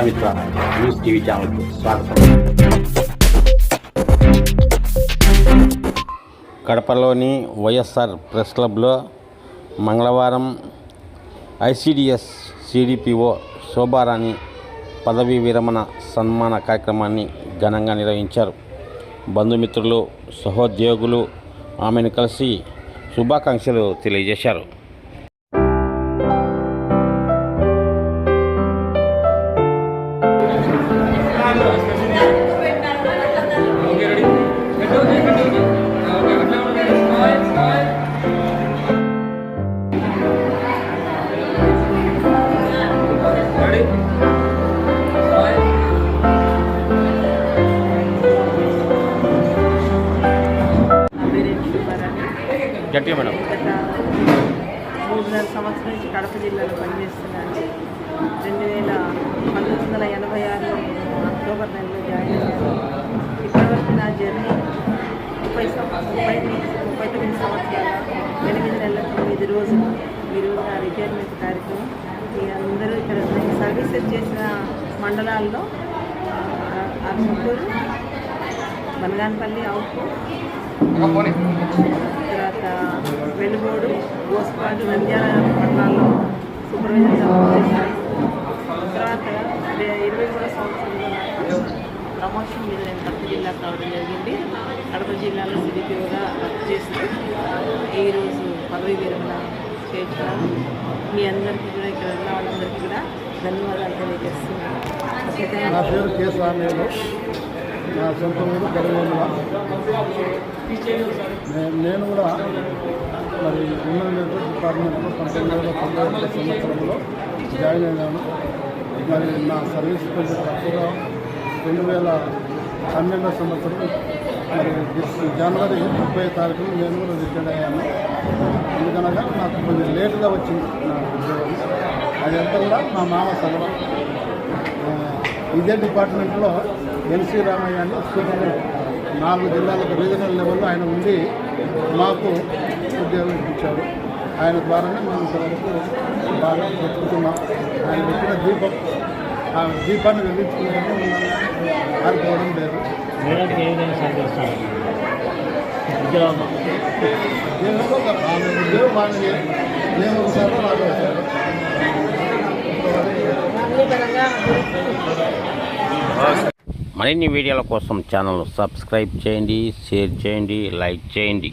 Prajamitra news TV ఛానల్కు స్వాగతం. కడపలోని YSR press క్లబ్లో మంగళవారం ఐసిడిఎస్ సిడిపిఓ శోభారాణి పదవీ విరమణ సన్మాన కార్యక్రమాన్ని ఘనంగా నిర్వహించారు. బంధుమిత్రులు, సహోద్యోగులు ఆమెను కలిసి శుభాకాంక్షలు తెలియజేశారు. గట్టిగా మేడం. గత 3.5 సంవత్సరం నుంచి కడప జిల్లాలో పనిచేస్తున్నాను. 1986లో అక్టోబర్ నెలలో జాయిన్ అయ్యాను. ఇప్పటివరకు నా జర్నీ 39 సంవత్సరాల 8 నెలల 9 రోజులు. ఈరోజు నా రిటైర్మెంట్ కార్యక్రమం. అందరూ ఇక్కడ సర్వీసెస్ చేసిన మండలాల్లో అర్జునూరు, బనగానపల్లి, అవుట్, తర్వాత వెలుగోడు, గోస్పాడు, నంద్యాల పట్టణాల్లో సూపర్వైజర్గా పనిచేశాను. తర్వాత 23 సంవత్సరంలో ప్రమోషన్ మీద నేను కడప జిల్లాకు రావడం జరిగింది. కడప జిల్లాలో సిడిపిఓగా వర్క్ చేస్తూ ఈరోజు పదవి విరమణ చేస్తున్నాను. మీ అందరికీ కూడా, ఇక్కడ ఉన్న వాళ్ళందరికీ కూడా ధన్యవాదాలు తెలియజేస్తున్నాను. నా పేరు కె స్వామిలు. నా సొంత ఊరు గడివేముల. నేను కూడా మరి ఉన్నత డిపార్ట్మెంట్లో 1991 సంవత్సరంలో జాయిన్ అయినాను. మరి నా సర్వీస్ కొంచెం తక్కువగా 2012 సంవత్సరం మరి జనవరి 30 తారీఖున నేను కూడా రిటైర్ అయ్యాను. ఎందుకనగా నాకు కొంచెం లేటుగా వచ్చింది నా ఉద్యోగం. అదంతా కూడా మా మామ సలహా. ఇదే డిపార్ట్మెంట్లో ఎన్సీ రామయ్య అని సూపర్వైజర్ 4 జిల్లాలకు రీజనల్ లెవెల్లో ఆయన ఉండి మాకు ఉద్యోగం ఇప్పించాడు. ఆయన ద్వారానే మేము ఇంతవరకు బాగా బ్రతుకుతున్నాం. ఆయన పెట్టిన దీపం, ఆ దీపాన్ని వెలిగించుకునే ఆడుకోవడం లేదు. ఉద్యోగం బాగా నేను ఒకసారి నాకు వచ్చాడు. మరిన్ని వీడియోల కోసం ఛానల్ సబ్స్క్రైబ్ చేయండి, షేర్ చేయండి, లైక్ చేయండి.